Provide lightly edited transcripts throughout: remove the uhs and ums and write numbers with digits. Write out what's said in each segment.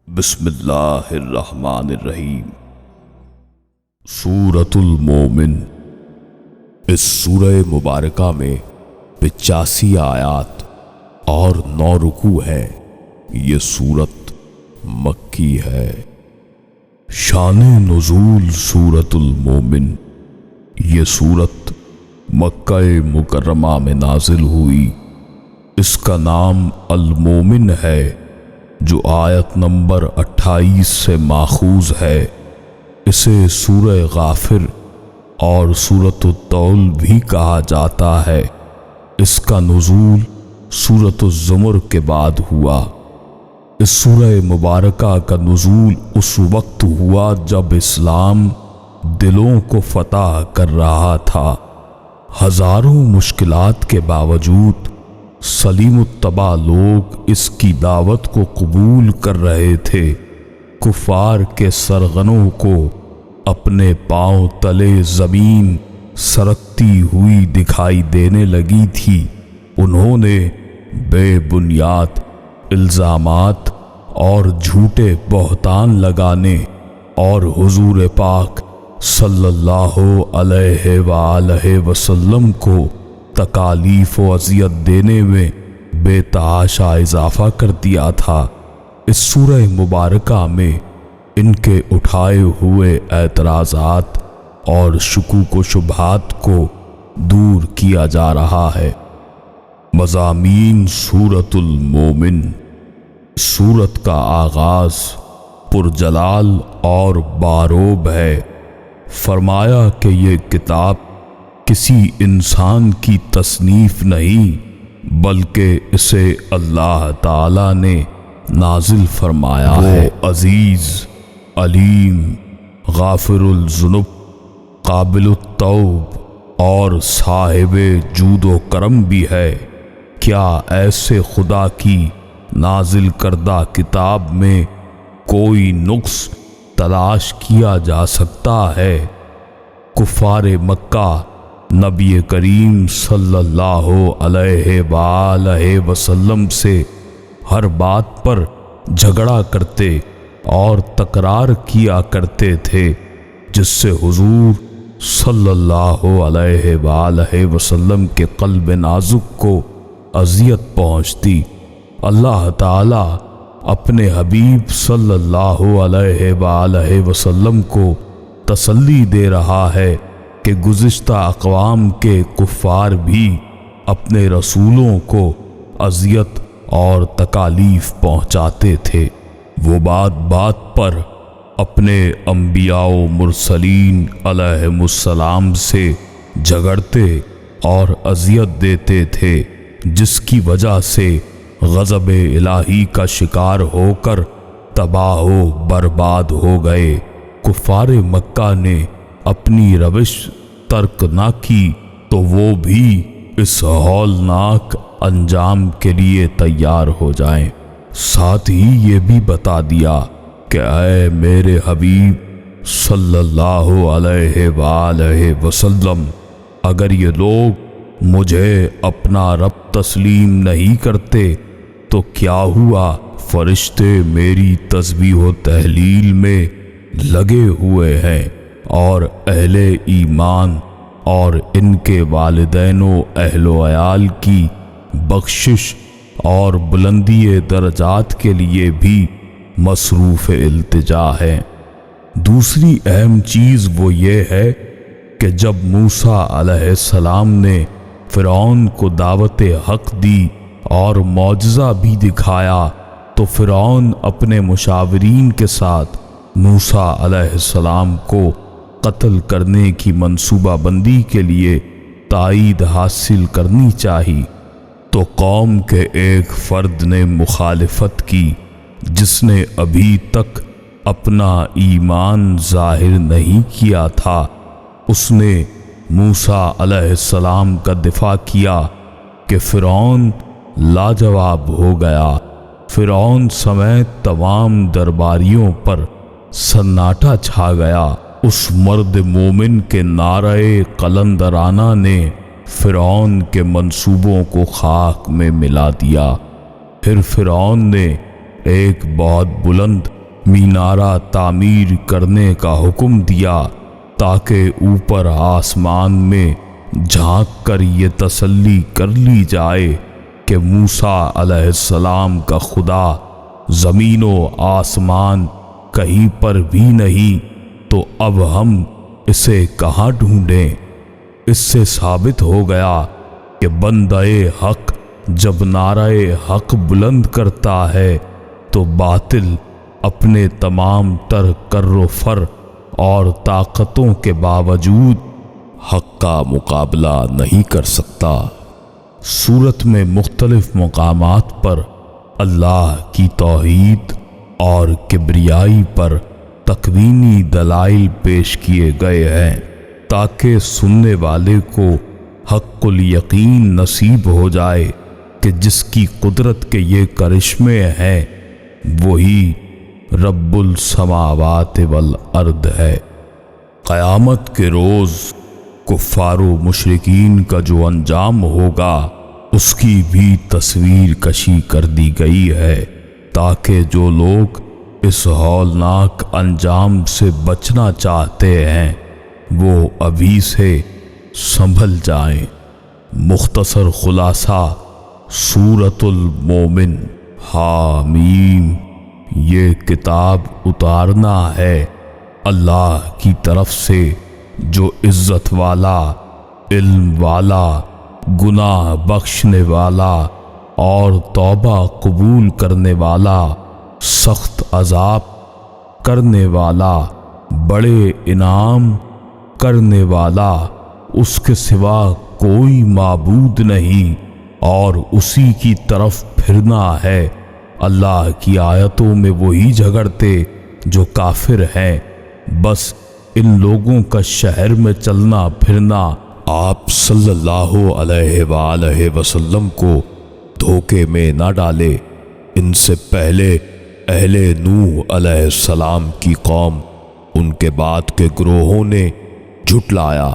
بسم اللہ الرحمن الرحیم۔ سورۃ المومن۔ اس سورہ مبارکہ میں 85 آیات اور 9 رکوع ہیں۔ یہ سورت مکی ہے۔ شان نزول سورۃ المومن۔ یہ سورت مکہ مکرمہ میں نازل ہوئی۔ اس کا نام المومن ہے جو آیت نمبر 28 سے ماخوذ ہے۔ اسے سورہ غافر اور سورۃ الطول بھی کہا جاتا ہے۔ اس کا نزول سورۃ الزمر کے بعد ہوا۔ اس سورہ مبارکہ کا نزول اس وقت ہوا جب اسلام دلوں کو فتح کر رہا تھا۔ ہزاروں مشکلات کے باوجود سلیم الطبع لوگ اس کی دعوت کو قبول کر رہے تھے۔ کفار کے سرغنوں کو اپنے پاؤں تلے زمین سرکتی ہوئی دکھائی دینے لگی تھی۔ انہوں نے بے بنیاد الزامات اور جھوٹے بہتان لگانے اور حضور پاک صلی اللہ علیہ وآلہ وسلم کو تکالیف و اذیت دینے میں بے تحاشا اضافہ کر دیا تھا۔ اس سورہ مبارکہ میں ان کے اٹھائے ہوئے اعتراضات اور شکوک و شبہات کو دور کیا جا رہا ہے۔ مضامین سورۃ المومن۔ سورت کا آغاز پرجلال اور باروب ہے۔ فرمایا کہ یہ کتاب کسی انسان کی تصنیف نہیں بلکہ اسے اللہ تعالی نے نازل فرمایا ہے۔ عزیز، علیم، غافر الذنوب، قابل التوب اور صاحب جود و کرم بھی ہے۔ کیا ایسے خدا کی نازل کردہ کتاب میں کوئی نقص تلاش کیا جا سکتا ہے؟ کفار مکہ نبی کریم صلی اللہ علیہ وآلہ وسلم سے ہر بات پر جھگڑا کرتے اور تکرار کیا کرتے تھے، جس سے حضور صلی اللہ علیہ وآلہ وسلم کے قلب نازک کو اذیت پہنچتی۔ اللہ تعالی اپنے حبیب صلی اللہ علیہ وآلہ وسلم کو تسلی دے رہا ہے کہ گزشتہ اقوام کے کفار بھی اپنے رسولوں کو اذیت اور تکالیف پہنچاتے تھے۔ وہ بات پر اپنے انبیاء و مرسلین علیہم السلام سے جھگڑتے اور اذیت دیتے تھے، جس کی وجہ سے غضب الہی کا شکار ہو کر تباہ و برباد ہو گئے۔ کفار مکہ نے اپنی روش ترک نہ کی تو وہ بھی اس ہولناک انجام کے لیے تیار ہو جائیں۔ ساتھ ہی یہ بھی بتا دیا کہ اے میرے حبیب صلی اللہ علیہ وآلہ وسلم، اگر یہ لوگ مجھے اپنا رب تسلیم نہیں کرتے تو کیا ہوا؟ فرشتے میری تسبیح و تہلیل میں لگے ہوئے ہیں، اور اہل ایمان اور ان کے والدین و اہل و عیال کی بخشش اور بلندی درجات کے لیے بھی مصروف التجا ہے۔ دوسری اہم چیز وہ یہ ہے کہ جب موسیٰ علیہ السلام نے فرعون کو دعوت حق دی اور معجزہ بھی دکھایا تو فرعون اپنے مشاورین کے ساتھ موسیٰ علیہ السلام کو قتل کرنے کی منصوبہ بندی کے لیے تائید حاصل کرنی چاہی، تو قوم کے ایک فرد نے مخالفت کی جس نے ابھی تک اپنا ایمان ظاہر نہیں کیا تھا۔ اس نے موسیٰ علیہ السلام کا دفاع کیا کہ فرعون لاجواب ہو گیا۔ فرعون سمیت تمام درباریوں پر سناٹا چھا گیا۔ اس مرد مومن کے نعرہ قلندرانہ نے فرعون کے منصوبوں کو خاک میں ملا دیا۔ پھر فرعون نے ایک بہت بلند مینارہ تعمیر کرنے کا حکم دیا تاکہ اوپر آسمان میں جھانک کر یہ تسلی کر لی جائے کہ موسیٰ علیہ السلام کا خدا زمین و آسمان کہیں پر بھی نہیں، تو اب ہم اسے کہاں ڈھونڈیں؟ اس سے ثابت ہو گیا کہ بندہ حق جب نعرہ حق بلند کرتا ہے تو باطل اپنے تمام تر کر و فر اور طاقتوں کے باوجود حق کا مقابلہ نہیں کر سکتا۔ سورت میں مختلف مقامات پر اللہ کی توحید اور کبریائی پر تکوینی دلائل پیش کیے گئے ہیں تاکہ سننے والے کو حق الیقین نصیب ہو جائے کہ جس کی قدرت کے یہ کرشمے ہیں وہی رب السماوات والارض ہے۔ قیامت کے روز کفار و مشرکین کا جو انجام ہوگا اس کی بھی تصویر کشی کر دی گئی ہے تاکہ جو لوگ اس ہولناک انجام سے بچنا چاہتے ہیں وہ ابھی سے سنبھل جائیں۔ مختصر خلاصہ سورۃ المومن۔ حامیم، یہ کتاب اتارنا ہے اللہ کی طرف سے جو عزت والا، علم والا، گناہ بخشنے والا اور توبہ قبول کرنے والا، سخت عذاب کرنے والا، بڑے انعام کرنے والا، اس کے سوا کوئی معبود نہیں اور اسی کی طرف پھرنا ہے۔ اللہ کی آیتوں میں وہی جھگڑتے جو کافر ہیں، بس ان لوگوں کا شہر میں چلنا پھرنا آپ صلی اللہ علیہ وآلہ وسلم کو دھوکے میں نہ ڈالے۔ ان سے پہلے اہل نوح علیہ السلام کی قوم، ان کے بعد کے گروہوں نے جھٹلایا،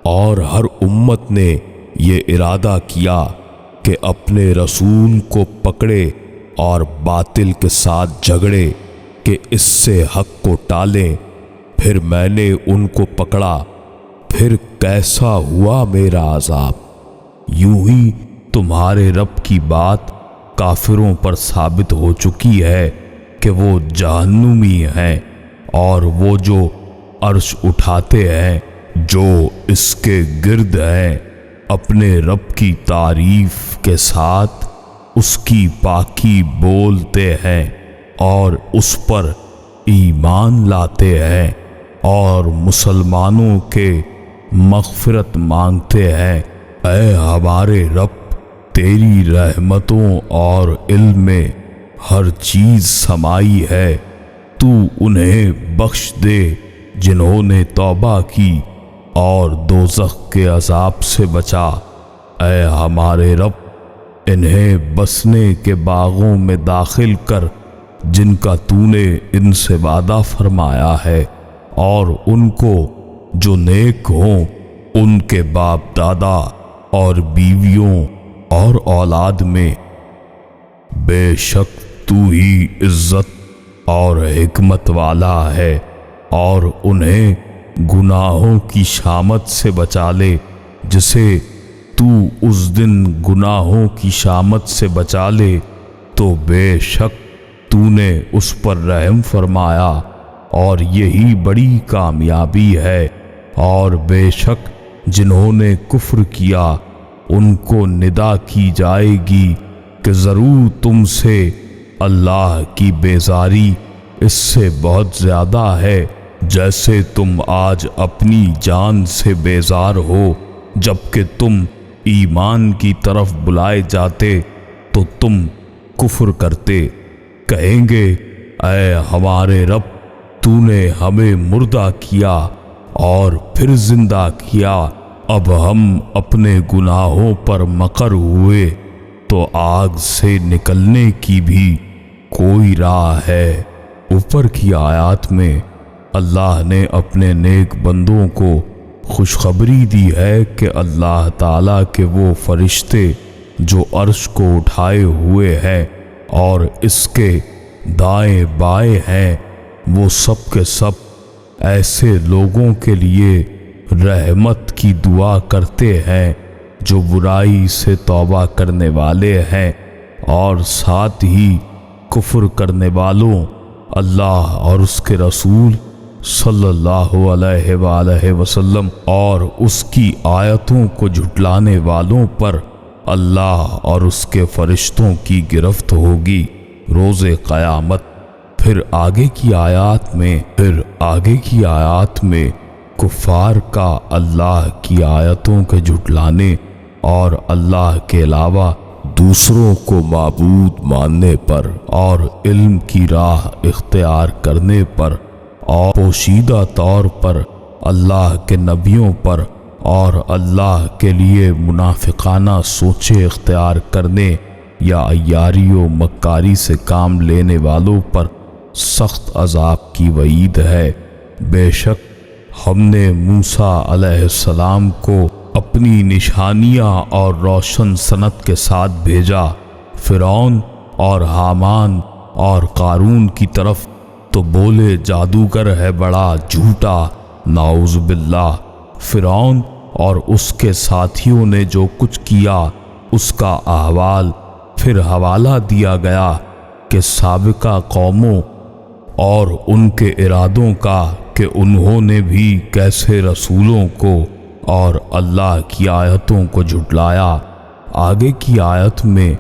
اور ہر امت نے یہ ارادہ کیا کہ اپنے رسول کو پکڑے اور باطل کے ساتھ جھگڑے کہ اس سے حق کو ٹالیں۔ پھر میں نے ان کو پکڑا، پھر کیسا ہوا میرا عذاب۔ یوں ہی تمہارے رب کی بات کافروں پر ثابت ہو چکی ہے کہ وہ جہنمی ہیں، اور وہ جو عرش اٹھاتے ہیں جو اس کے گرد ہیں، اپنے رب کی تعریف کے ساتھ اس کی پاکی بولتے ہیں اور اس پر ایمان لاتے ہیں اور مسلمانوں کے مغفرت مانگتے ہیں۔ اے ہمارے رب، تیری رحمتوں اور علم میں ہر چیز سمائی ہے، تو انہیں بخش دے جنہوں نے توبہ کی اور دوزخ کے عذاب سے بچا۔ اے ہمارے رب، انہیں بسنے کے باغوں میں داخل کر جن کا تو نے ان سے وعدہ فرمایا ہے، اور ان کو جو نیک ہوں ان کے باپ دادا اور بیویوں اور اولاد میں۔ بے شک تو ہی عزت اور حکمت والا ہے، اور انہیں گناہوں کی شامت سے بچا لے جسے تو اس دن گناہوں کی شامت سے بچا لے تو بے شک تو نے اس پر رحم فرمایا، اور یہی بڑی کامیابی ہے۔ اور بے شک جنہوں نے کفر کیا ان کو ندا کی جائے گی کہ ضرور تم سے اللہ کی بیزاری اس سے بہت زیادہ ہے جیسے تم آج اپنی جان سے بیزار ہو۔ جبکہ تم ایمان کی طرف بلائے جاتے تو تم کفر کرتے۔ کہیں گے اے ہمارے رب، تو نے ہمیں مردہ کیا اور پھر زندہ کیا، اب ہم اپنے گناہوں پر مقر ہوئے تو آگ سے نکلنے کی بھی کوئی راہ ہے۔ اوپر کی آیات میں اللہ نے اپنے نیک بندوں کو خوشخبری دی ہے کہ اللہ تعالیٰ کے وہ فرشتے جو عرش کو اٹھائے ہوئے ہیں اور اس کے دائیں بائیں ہیں، وہ سب کے سب ایسے لوگوں کے لیے رحمت کی دعا کرتے ہیں جو برائی سے توبہ کرنے والے ہیں، اور ساتھ ہی کفر کرنے والوں، اللہ اور اس کے رسول صلی اللہ علیہ وآلہ وسلم اور اس کی آیتوں کو جھٹلانے والوں پر اللہ اور اس کے فرشتوں کی گرفت ہوگی روز قیامت۔ پھر آگے کی آیات میں کفار کا اللہ کی آیتوں کے جھٹلانے اور اللہ کے علاوہ دوسروں کو معبود ماننے پر اور علم کی راہ اختیار کرنے پر اور پوشیدہ طور پر اللہ کے نبیوں پر اور اللہ کے لیے منافقانہ سوچے اختیار کرنے یا عیاری و مکاری سے کام لینے والوں پر سخت عذاب کی وعید ہے۔ بے شک ہم نے موسیٰ علیہ السلام کو اپنی نشانیاں اور روشن صنعت کے ساتھ بھیجا۔ فرعون اور حامان اور قارون کی طرف تو بولے جادوگر ہے بڑا جھوٹا، نعوذ باللہ۔ فرعون اور اس کے ساتھیوں نے جو کچھ کیا اس کا احوال پھر حوالہ دیا گیا کہ سابقہ قوموں اور ان کے ارادوں کا کہ انہوں نے بھی کیسے رسولوں کو اور اللہ کی آیتوں کو جھٹلایا۔ آگے کی آیت میں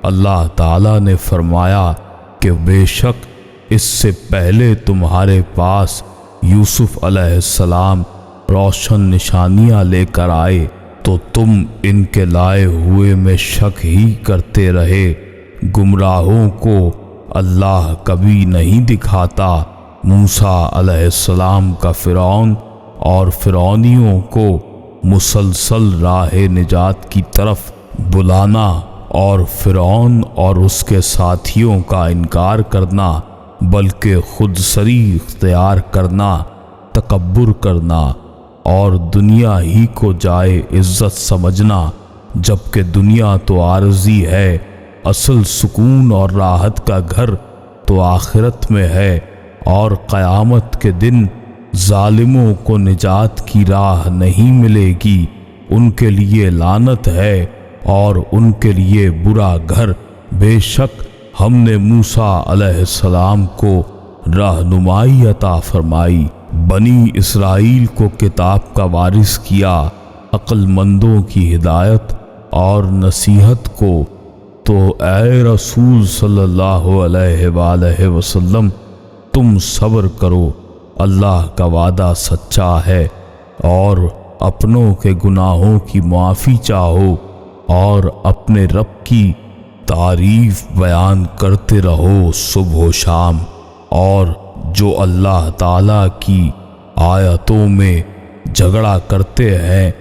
اللہ تعالیٰ نے فرمایا کہ بے شک اس سے پہلے تمہارے پاس یوسف علیہ السلام روشن نشانیاں لے کر آئے تو تم ان کے لائے ہوئے میں شک ہی کرتے رہے۔ گمراہوں کو اللہ کبھی نہیں دکھاتا۔ موسیٰ علیہ السلام کا فرعون اور فرعونیوں کو مسلسل راہ نجات کی طرف بلانا اور فرعون اور اس کے ساتھیوں کا انکار کرنا، بلکہ خود سری اختیار کرنا، تکبر کرنا اور دنیا ہی کو جائے عزت سمجھنا، جبکہ دنیا تو عارضی ہے، اصل سکون اور راحت کا گھر تو آخرت میں ہے، اور قیامت کے دن ظالموں کو نجات کی راہ نہیں ملے گی، ان کے لیے لعنت ہے اور ان کے لیے برا گھر۔ بے شک ہم نے موسیٰ علیہ السلام کو رہنمائی عطا فرمائی، بنی اسرائیل کو کتاب کا وارث کیا، عقل مندوں کی ہدایت اور نصیحت کو۔ تو اے رسول صلی اللہ علیہ وآلہ وسلم تم صبر کرو، اللہ کا وعدہ سچا ہے، اور اپنوں کے گناہوں کی معافی چاہو اور اپنے رب کی تعریف بیان کرتے رہو صبح و شام، اور جو اللہ تعالیٰ کی آیتوں میں جھگڑا کرتے ہیں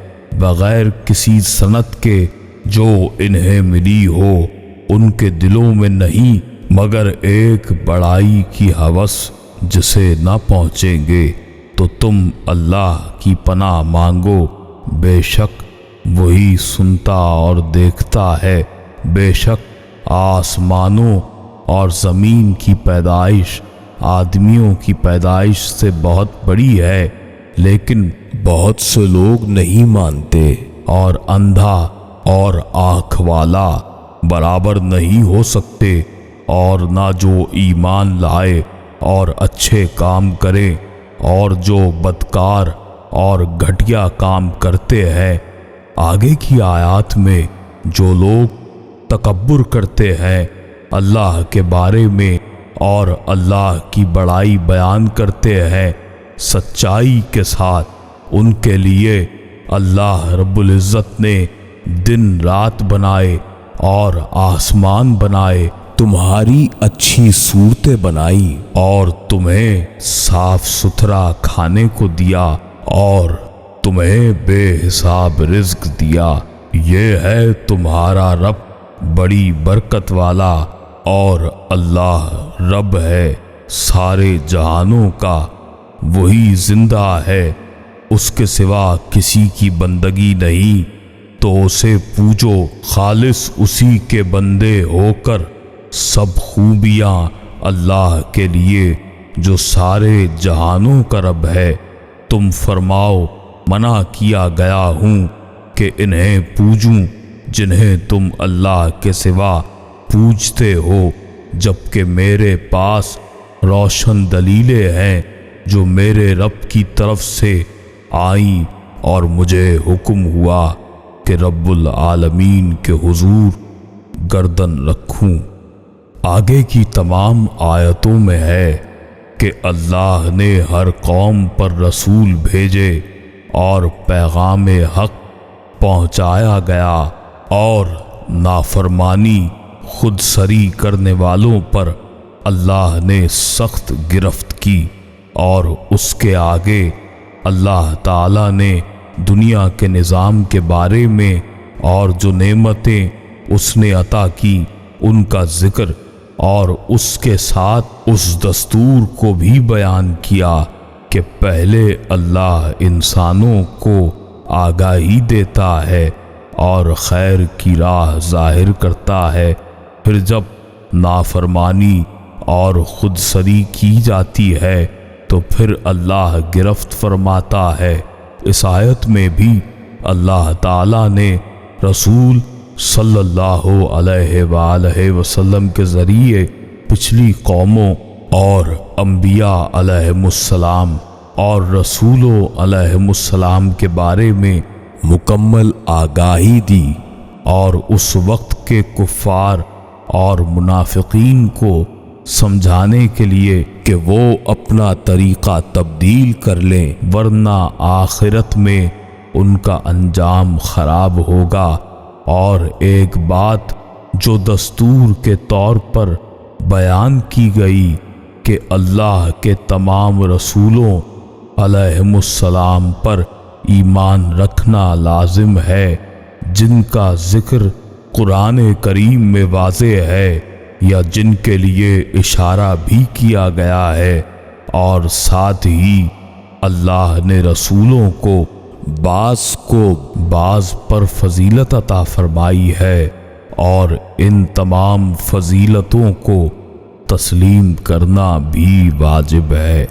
بغیر کسی سند کے جو انہیں ملی ہو، ان کے دلوں میں نہیں مگر ایک بڑائی کی ہوس جسے نہ پہنچیں گے، تو تم اللہ کی پناہ مانگو، بے شک وہی سنتا اور دیکھتا ہے۔ بے شک آسمانوں اور زمین کی پیدائش آدمیوں کی پیدائش سے بہت بڑی ہے، لیکن بہت سے لوگ نہیں مانتے، اور اندھا اور آنکھ والا برابر نہیں ہو سکتے، اور نہ جو ایمان لائے اور اچھے کام کرے اور جو بدکار اور گھٹیا کام کرتے ہیں۔ آگے کی آیات میں جو لوگ تکبر کرتے ہیں اللہ کے بارے میں اور اللہ کی بڑائی بیان کرتے ہیں سچائی کے ساتھ، ان کے لیے اللہ رب العزت نے دن رات بنائے اور آسمان بنائے، تمہاری اچھی صورتیں بنائی اور تمہیں صاف ستھرا کھانے کو دیا اور تمہیں بے حساب رزق دیا۔ یہ ہے تمہارا رب بڑی برکت والا، اور اللہ رب ہے سارے جہانوں کا، وہی زندہ ہے، اس کے سوا کسی کی بندگی نہیں، تو اسے پوجو، خالص اسی کے بندے ہو کر سب خوبیاں اللہ کے لیے جو سارے جہانوں کا رب ہے۔ تم فرماؤ منع کیا گیا ہوں کہ انہیں پوجوں جنہیں تم اللہ کے سوا پوجتے ہو، جبکہ میرے پاس روشن دلیلیں ہیں جو میرے رب کی طرف سے آئیں، اور مجھے حکم ہوا کہ رب العالمین کے حضور گردن رکھوں۔ آگے کی تمام آیتوں میں ہے کہ اللہ نے ہر قوم پر رسول بھیجے اور پیغام حق پہنچایا گیا، اور نافرمانی خود سری کرنے والوں پر اللہ نے سخت گرفت کی، اور اس کے آگے اللہ تعالیٰ نے دنیا کے نظام کے بارے میں اور جو نعمتیں اس نے عطا کی ان کا ذکر، اور اس کے ساتھ اس دستور کو بھی بیان کیا کہ پہلے اللہ انسانوں کو آگاہی دیتا ہے اور خیر کی راہ ظاہر کرتا ہے، پھر جب نافرمانی اور خود سری کی جاتی ہے تو پھر اللہ گرفت فرماتا ہے۔ اس آیت میں بھی اللہ تعالیٰ نے رسول صلی اللہ علیہ وآلہ وسلم کے ذریعے پچھلی قوموں اور انبیاء علیہم السلام اور رسولوں علیہم السلام کے بارے میں مکمل آگاہی دی، اور اس وقت کے کفار اور منافقین کو سمجھانے کے لیے کہ وہ اپنا طریقہ تبدیل کر لیں، ورنہ آخرت میں ان کا انجام خراب ہوگا۔ اور ایک بات جو دستور کے طور پر بیان کی گئی کہ اللہ کے تمام رسولوں علیہم السلام پر ایمان رکھنا لازم ہے، جن کا ذکر قرآن کریم میں واضح ہے یا جن کے لیے اشارہ بھی کیا گیا ہے، اور ساتھ ہی اللہ نے رسولوں کو بعض پر فضیلت عطا فرمائی ہے، اور ان تمام فضیلتوں کو تسلیم کرنا بھی واجب ہے۔